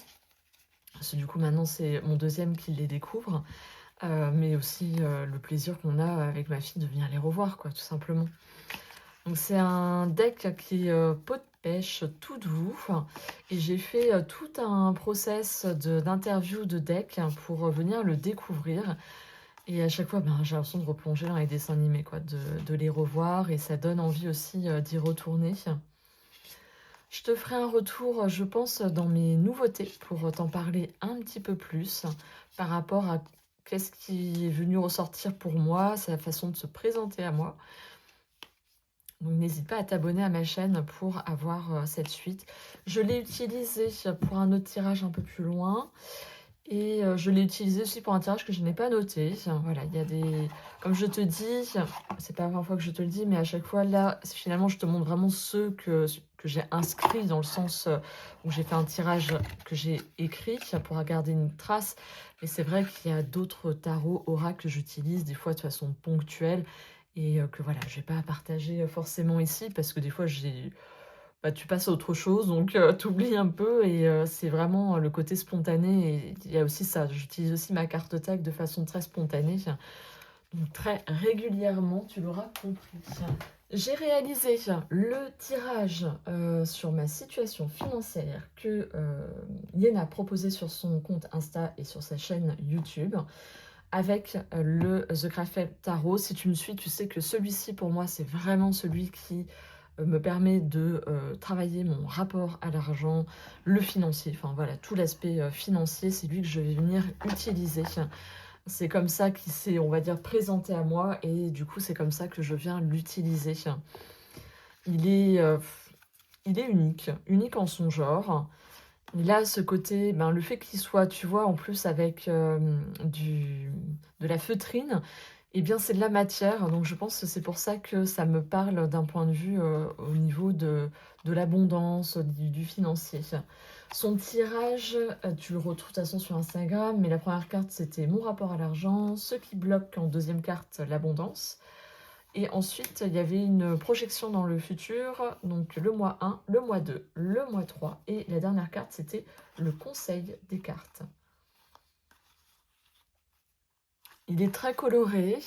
parce que du coup maintenant c'est mon deuxième qui les découvre, mais aussi, le plaisir qu'on a avec ma fille de venir les revoir, quoi, tout simplement. Donc c'est un deck qui est, peau de pêche tout doux et j'ai fait, tout un process d'interview de deck pour, venir le découvrir et à chaque fois, ben, j'ai l'impression de replonger dans les dessins animés quoi, de les revoir et ça donne envie aussi, d'y retourner. Je te ferai un retour, je pense, dans mes nouveautés pour, t'en parler un petit peu plus par rapport à qu'est-ce qui est venu ressortir pour moi, sa façon de se présenter à moi. Donc n'hésite pas à t'abonner à ma chaîne pour avoir, cette suite. Je l'ai utilisé pour un autre tirage un peu plus loin et je l'ai utilisé aussi pour un tirage que je n'ai pas noté. Voilà, il y a des comme je te dis, c'est pas la première fois que je te le dis, mais à chaque fois là, finalement, je te montre vraiment ceux que j'ai inscrits dans le sens, où j'ai fait un tirage que j'ai écrit pour garder une trace. Mais c'est vrai qu'il y a d'autres tarots oracles que j'utilise des fois de façon ponctuelle et que voilà, je vais pas partager, forcément ici parce que des fois bah, tu passes à autre chose donc tu oublies un peu et c'est vraiment le côté spontané et il y a aussi ça. J'utilise aussi ma carte tag de façon très spontanée, donc très régulièrement, tu l'auras compris. J'ai réalisé le tirage, sur ma situation financière que, Yen a proposé sur son compte Insta et sur sa chaîne YouTube avec, le The Crafel Tarot. Si tu me suis, tu sais que celui-ci pour moi, c'est vraiment celui qui, me permet de, travailler mon rapport à l'argent, le financier, enfin voilà, tout l'aspect, financier, c'est lui que je vais venir utiliser. C'est comme ça qu'il s'est, on va dire, présenté à moi et du coup, c'est comme ça que je viens l'utiliser. Il est, heu, il est unique, unique en son genre. Il a ce côté, ben, le fait qu'il soit, tu vois, en plus avec, de la feutrine et bien, c'est de la matière, donc je pense que c'est pour ça que ça me parle d'un point de vue, au niveau de l'abondance, du financier. Son tirage, tu le retrouves de toute façon sur Instagram, mais la première carte, c'était mon rapport à l'argent, ce qui bloque en deuxième carte, l'abondance et ensuite, il y avait une projection dans le futur, donc le mois 1, le mois 2, le mois 3 et la dernière carte, c'était le conseil des cartes. Il est très coloré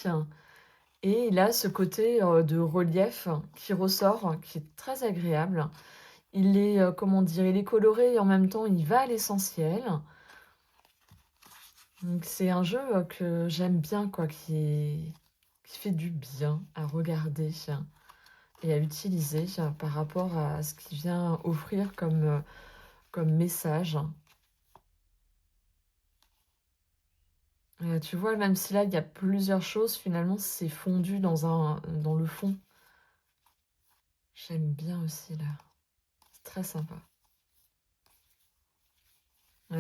et il a ce côté, de relief qui ressort, qui est très agréable. Il est, comment dire? Il est coloré et en même temps, il va à l'essentiel. Donc c'est un jeu, que j'aime bien quoi, qui fait du bien à regarder et à utiliser par rapport à ce qu'il vient offrir comme message. Tu vois, même si là, il y a plusieurs choses, finalement, c'est fondu dans le fond. J'aime bien aussi là, c'est très sympa.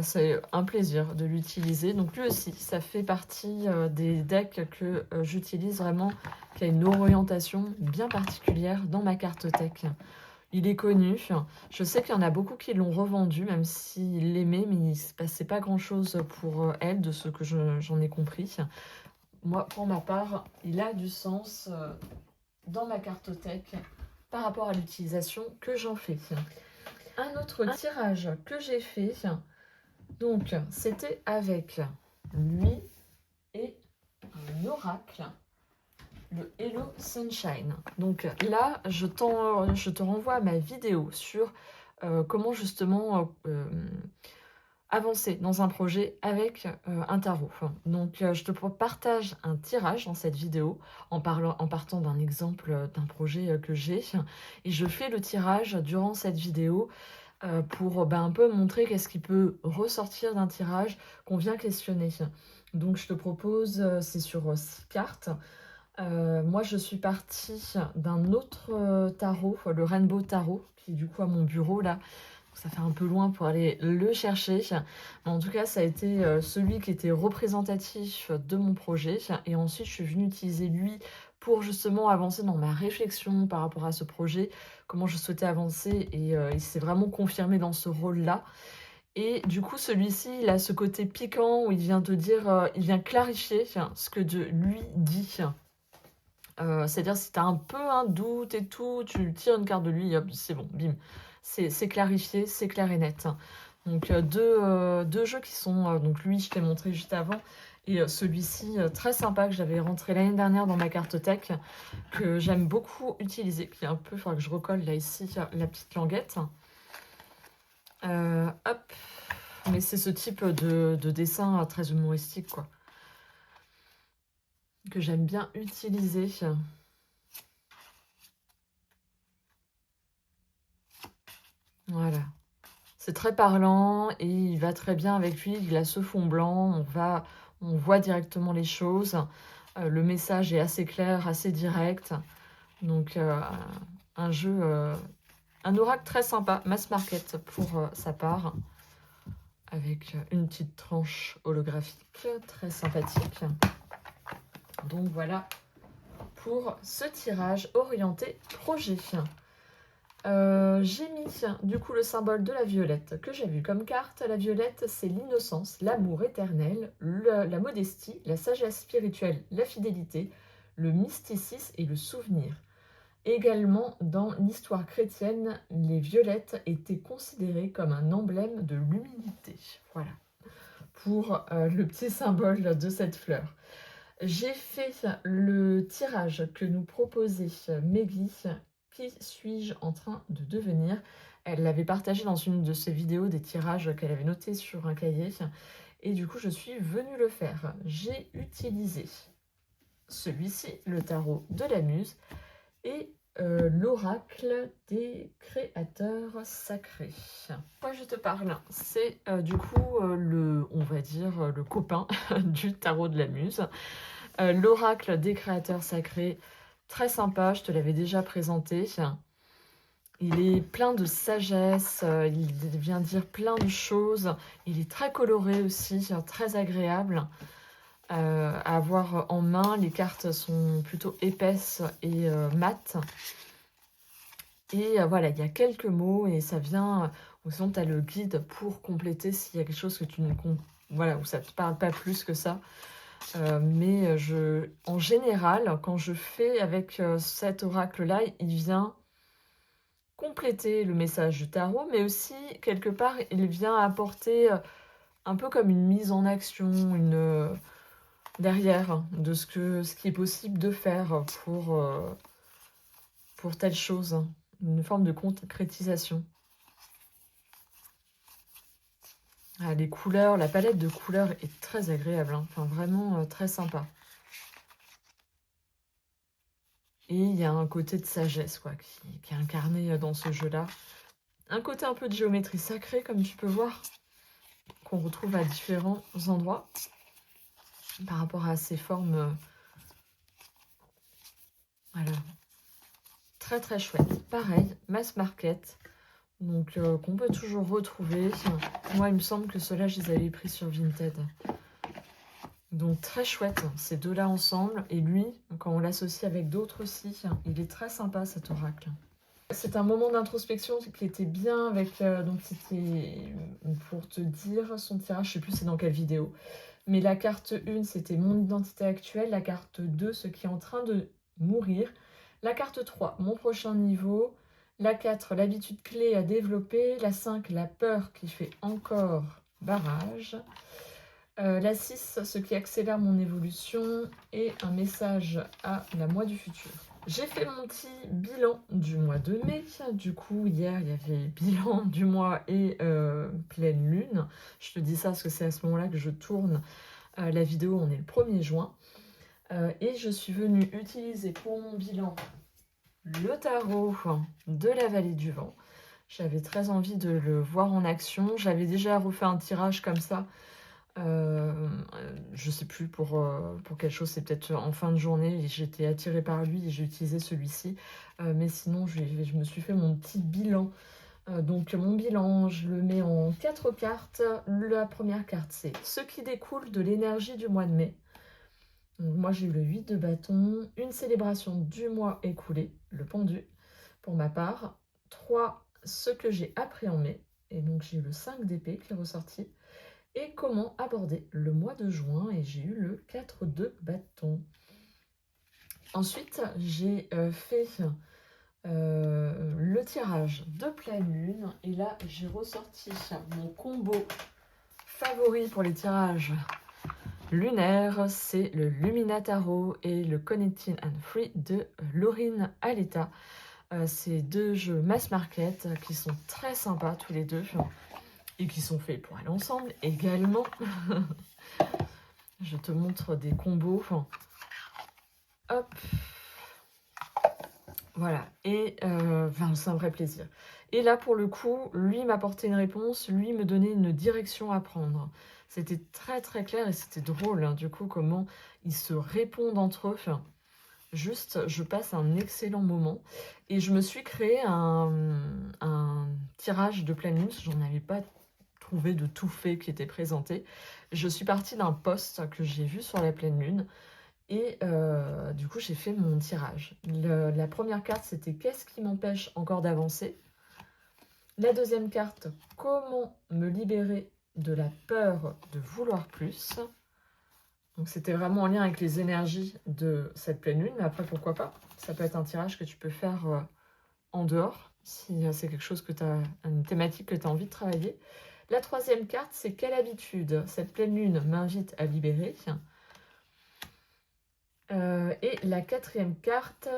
C'est un plaisir de l'utiliser. Donc lui aussi, ça fait partie, des decks que, j'utilise vraiment, qui a une orientation bien particulière dans ma carte tech. Il est connu. Je sais qu'il y en a beaucoup qui l'ont revendu, même s'ils l'aimaient, mais il se passait pas grand-chose pour, elle, de ce que j'en ai compris. Moi, pour ma part, il a du sens, dans ma cartothèque par rapport à l'utilisation que j'en fais. Un autre tirage que j'ai fait, donc c'était avec lui et un oracle, le Hello Sunshine. Donc là, je te renvoie à ma vidéo sur comment justement avancer dans un projet avec un tarot. Donc je te partage un tirage dans cette vidéo en partant d'un exemple d'un projet que j'ai et je fais le tirage durant cette vidéo pour un peu montrer qu'est-ce qui peut ressortir d'un tirage qu'on vient questionner. Donc je te propose, c'est sur 6 cartes. Moi, je suis partie d'un autre tarot, le Rainbow Tarot, qui est du coup à mon bureau là. Ça fait un peu loin pour aller le chercher. Mais en tout cas, ça a été celui qui était représentatif de mon projet. Et ensuite, je suis venue utiliser lui pour justement avancer dans ma réflexion par rapport à ce projet, comment je souhaitais avancer. Et il s'est vraiment confirmé dans ce rôle-là. Et du coup, celui-ci, il a ce côté piquant où il vient te dire, il vient clarifier ce que de lui dit. C'est-à-dire si tu as un peu un doute et tout, tu tires une carte de lui, hop, c'est bon, bim. C'est clarifié, c'est clair et net. Donc deux jeux qui sont, donc lui je t'ai montré juste avant, et celui-ci très sympa que j'avais rentré l'année dernière dans ma carte tech, que j'aime beaucoup utiliser, qui est un peu, il faudra que je recolle là ici la petite languette. Hop, mais c'est ce type de dessin très humoristique quoi, que j'aime bien utiliser. Voilà. C'est très parlant et il va très bien avec lui. Il a ce fond blanc, on voit directement les choses. Le message est assez clair, assez direct. Donc un jeu, un oracle très sympa, mass market pour sa part, avec une petite tranche holographique très sympathique. Donc voilà pour ce tirage orienté projet. J'ai mis du coup le symbole de la violette que j'ai vu comme carte. La violette, c'est l'innocence, l'amour éternel, la modestie, la sagesse spirituelle, la fidélité, le mysticisme et le souvenir. Également, dans l'histoire chrétienne, les violettes étaient considérées comme un emblème de l'humilité. Voilà, pour le petit symbole de cette fleur. J'ai fait le tirage que nous proposait Meggy. Qui suis-je en train de devenir? Elle l'avait partagé dans une de ses vidéos, des tirages qu'elle avait notés sur un cahier. Et du coup, je suis venue le faire. J'ai utilisé celui-ci, le tarot de la Muse, et l'oracle des créateurs sacrés. Moi, je te parle, c'est du coup on va dire, le copain du tarot de la Muse. L'oracle des créateurs sacrés, très sympa, je te l'avais déjà présenté. Il est plein de sagesse, il vient dire plein de choses. Il est très coloré aussi, très agréable à avoir en main. Les cartes sont plutôt épaisses et mates. Et voilà, il y a quelques mots et ça vient, ou sinon tu as le guide pour compléter s'il y a quelque chose que tu ne voilà, où ça ne te parle pas plus que ça. Mais en général, quand je fais avec cet oracle-là, il vient compléter le message du tarot, mais aussi, quelque part, il vient apporter un peu comme une mise en action, derrière de ce qui est possible de faire pour telle chose, une forme de concrétisation. Ah, les couleurs, la palette de couleurs est très agréable, hein. Enfin vraiment très sympa. Et il y a un côté de sagesse quoi, qui est incarné dans ce jeu-là. Un côté un peu de géométrie sacrée, comme tu peux voir, qu'on retrouve à différents endroits par rapport à ces formes. Voilà. Très très chouette. Pareil, mass market. Donc qu'on peut toujours retrouver. Moi, il me semble que ceux-là, je les avais pris sur Vinted. Donc très chouette, ces deux-là ensemble. Et lui, quand on l'associe avec d'autres aussi, il est très sympa cet oracle. C'est un moment d'introspection qui était bien avec... donc c'était, pour te dire, son tirage, je sais plus c'est dans quelle vidéo. Mais la carte 1, c'était mon identité actuelle. La carte 2, ce qui est en train de mourir. La carte 3, mon prochain niveau. La 4, l'habitude clé à développer. La 5, la peur qui fait encore barrage. La 6, ce qui accélère mon évolution. Et un message à la moi du futur. J'ai fait mon petit bilan du mois de mai. Du coup, hier, il y avait bilan du mois et pleine lune. Je te dis ça parce que c'est à ce moment-là que je tourne la vidéo. On est le 1er juin. Et je suis venue utiliser pour mon bilan le tarot de la vallée du vent. J'avais très envie de le voir en action. J'avais déjà refait un tirage comme ça. Je sais plus pour quelle chose, c'est peut-être en fin de journée. J'étais attirée par lui et j'ai utilisé celui-ci. Mais sinon, je me suis fait mon petit bilan. Donc mon bilan, je le mets en 4 cartes. La première carte, c'est ce qui découle de l'énergie du mois de mai. Donc, moi, j'ai eu le 8 de bâton, une célébration du mois écoulé, le pendu, pour ma part. 3, ce que j'ai appris en mai. Et donc j'ai eu le 5 d'épée qui est ressorti. Et comment aborder le mois de juin, et j'ai eu le 4 de bâton. Ensuite, j'ai fait le tirage de pleine lune, et là j'ai ressorti mon combo favori pour les tirages lunaires, c'est le Lumina Tarot et le Connecting and Free de Laurine Aletta. C'est deux jeux mass market qui sont très sympas tous les deux et qui sont faits pour aller ensemble également. Je te montre des combos. Hop. Voilà. Et c'est un vrai plaisir. Et là, pour le coup, lui m'apportait une réponse, lui me donnait une direction à prendre. C'était très très clair et c'était drôle, hein, du coup, comment ils se répondent entre eux. Juste, je passe un excellent moment. Et je me suis créé un tirage de pleine lune. J'en avais pas trouvé de tout fait qui était présenté. Je suis partie d'un post que j'ai vu sur la pleine lune. Et du coup, j'ai fait mon tirage. La première carte, c'était « Qu'est-ce qui m'empêche encore d'avancer ?» La deuxième carte, « Comment me libérer de la peur de vouloir plus ?» Donc c'était vraiment en lien avec les énergies de cette pleine lune, mais après pourquoi pas. Ça peut être un tirage que tu peux faire en dehors, si c'est quelque chose que tu as, une thématique que tu as envie de travailler. La troisième carte, c'est « Quelle habitude cette pleine lune m'invite à libérer ?» Et la quatrième carte,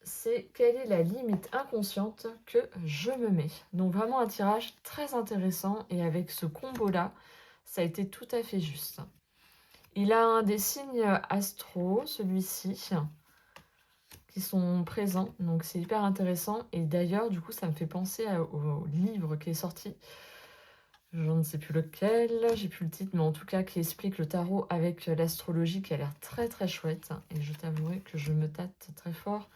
c'est « Quelle est la limite inconsciente que je me mets ?» Donc vraiment un tirage très intéressant, et avec ce combo-là, ça a été tout à fait juste. Il a un des signes astro, celui-ci, qui sont présents, donc c'est hyper intéressant. Et d'ailleurs, du coup, ça me fait penser au livre qui est sorti. Je ne sais plus lequel, j'ai plus le titre, mais en tout cas qui explique le tarot avec l'astrologie, qui a l'air très très chouette. Et je t'avouerai que je me tâte très fort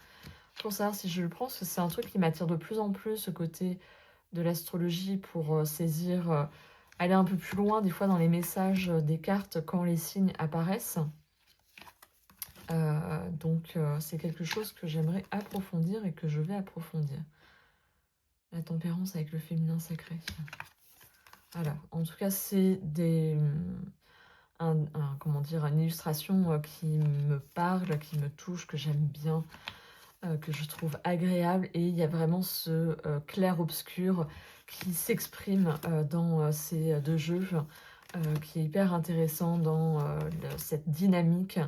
pour savoir si je le prends, parce que c'est un truc qui m'attire de plus en plus, ce côté de l'astrologie, pour saisir, aller un peu plus loin des fois dans les messages des cartes quand les signes apparaissent. Donc c'est quelque chose que j'aimerais approfondir et que je vais approfondir. La tempérance avec le féminin sacré. Voilà, en tout cas, c'est comment dire, une illustration qui me parle, qui me touche, que j'aime bien, que je trouve agréable. Et il y a vraiment ce clair-obscur qui s'exprime dans ces deux jeux, qui est hyper intéressant dans cette dynamique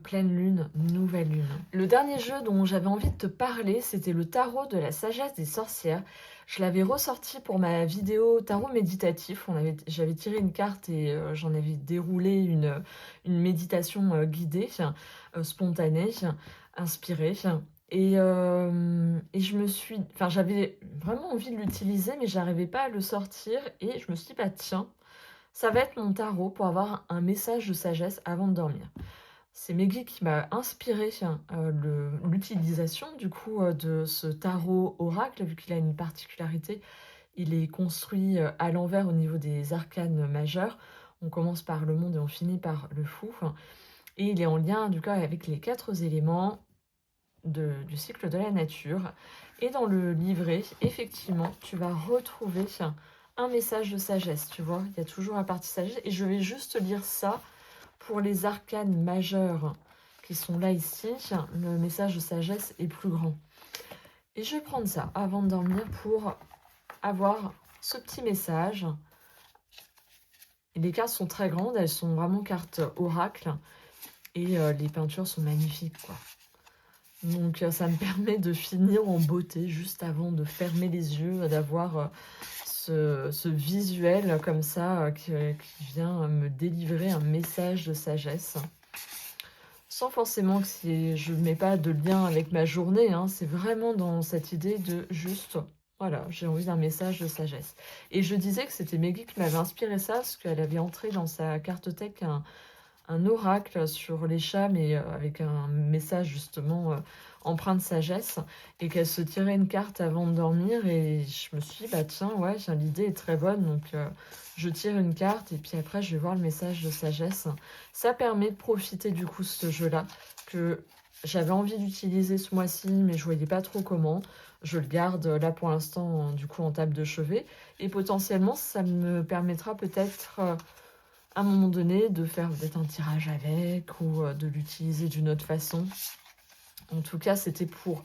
pleine lune, nouvelle lune. Le dernier jeu dont j'avais envie de te parler, c'était le tarot de la sagesse des sorcières. Je l'avais ressorti pour ma vidéo tarot méditatif. J'avais tiré une carte et j'en avais déroulé une méditation guidée, spontanée, inspirée. Et j'avais vraiment envie de l'utiliser, mais j'arrivais pas à le sortir. Et je me suis dit, bah tiens, ça va être mon tarot pour avoir un message de sagesse avant de dormir. C'est Meggy qui m'a inspiré l'utilisation du coup de ce tarot oracle, vu qu'il a une particularité. Il est construit à l'envers au niveau des arcanes majeurs. On commence par le monde et on finit par le fou. Et il est en lien du coup avec les 4 éléments du cycle de la nature. Et dans le livret, effectivement, tu vas retrouver un message de sagesse, tu vois. Il y a toujours la partie sagesse. Et je vais juste lire ça pour les arcanes majeures qui sont là ici. Le message de sagesse est plus grand. Et je vais prendre ça avant de dormir pour avoir ce petit message. Et les cartes sont très grandes, elles sont vraiment cartes oracle. Et les peintures sont magnifiques, quoi. Donc ça me permet de finir en beauté juste avant de fermer les yeux, d'avoir ce visuel comme ça qui vient me délivrer un message de sagesse. Sans forcément que je ne mets pas de lien avec ma journée, hein, c'est vraiment dans cette idée de juste, voilà, j'ai envie d'un message de sagesse. Et je disais que c'était Meggy qui m'avait inspiré ça, parce qu'elle avait entré dans sa cartothèque un oracle sur les chats, mais avec un message justement empreint de sagesse, et qu'elle se tirait une carte avant de dormir. Et je me suis dit, bah tiens, ouais, l'idée est très bonne. Donc je tire une carte et puis après, je vais voir le message de sagesse. Ça permet de profiter du coup de ce jeu-là que j'avais envie d'utiliser ce mois-ci, mais je voyais pas trop comment. Je le garde là pour l'instant, du coup, en table de chevet. Et potentiellement, ça me permettra peut-être, à un moment donné, de faire peut-être un tirage avec ou de l'utiliser d'une autre façon. En tout cas, c'était pour...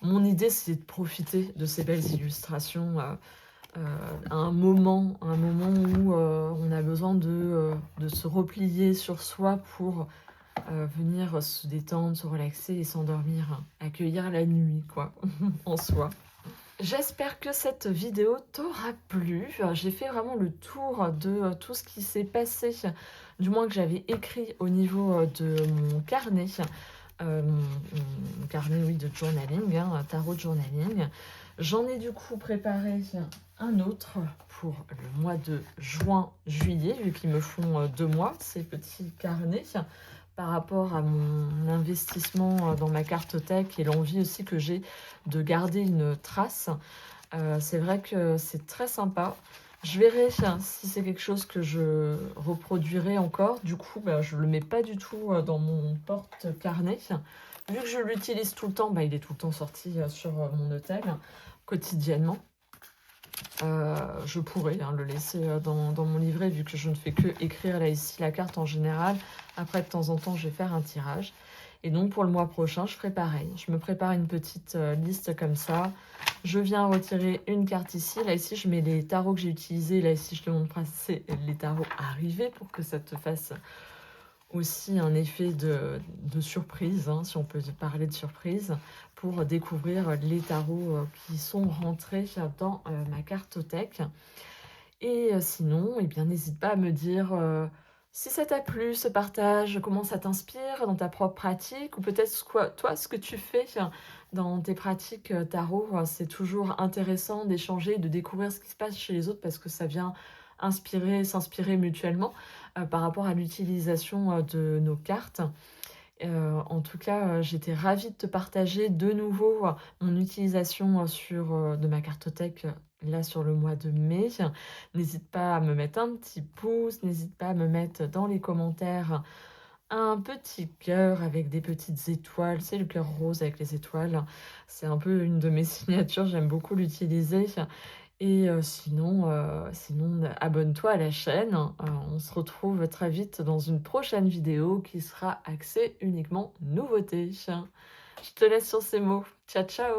Mon idée, c'est de profiter de ces belles illustrations à un moment où on a besoin de se replier sur soi pour venir se détendre, se relaxer et s'endormir, hein. Accueillir la nuit, quoi, en soi. J'espère que cette vidéo t'aura plu. J'ai fait vraiment le tour de tout ce qui s'est passé, du moins que j'avais écrit au niveau de mon carnet. Mon carnet, oui, de journaling, hein, tarot de journaling. J'en ai du coup préparé un autre pour le mois de juin-juillet, vu qu'ils me font 2 mois, ces petits carnets, par rapport à mon investissement dans ma cartothèque et l'envie aussi que j'ai de garder une trace. C'est vrai que c'est très sympa. Je verrai si c'est quelque chose que je reproduirai encore. Du coup, bah, je ne le mets pas du tout dans mon porte-carnet. Vu que je l'utilise tout le temps, bah, il est tout le temps sorti sur mon hôtel, quotidiennement. Je pourrais le laisser dans mon livret, vu que je ne fais que écrire là ici la carte en général. Après, de temps en temps, je vais faire un tirage. Et donc, pour le mois prochain, je ferai pareil. Je me prépare une petite liste comme ça. Je viens retirer une carte ici. Là, ici, je mets les tarots que j'ai utilisés. Là, ici, je te montre c'est les tarots arrivés pour que ça te fasse aussi un effet de surprise, hein, si on peut parler de surprise, pour découvrir les tarots qui sont rentrés dans ma cartothèque. Et sinon, eh bien, n'hésite pas à me dire si ça t'a plu, ce partage, comment ça t'inspire dans ta propre pratique, ou peut-être quoi, toi, ce que tu fais dans tes pratiques tarot. C'est toujours intéressant d'échanger, de découvrir ce qui se passe chez les autres, parce que ça vient s'inspirer mutuellement par rapport à l'utilisation de nos cartes. En tout cas, j'étais ravie de te partager de nouveau mon utilisation de ma cartothèque là sur le mois de mai. N'hésite pas à me mettre un petit pouce, n'hésite pas à me mettre dans les commentaires un petit cœur avec des petites étoiles. C'est le cœur rose avec les étoiles. C'est un peu une de mes signatures, j'aime beaucoup l'utiliser. Et sinon, abonne-toi à la chaîne. On se retrouve très vite dans une prochaine vidéo qui sera axée uniquement nouveautés. Je te laisse sur ces mots. Ciao, ciao!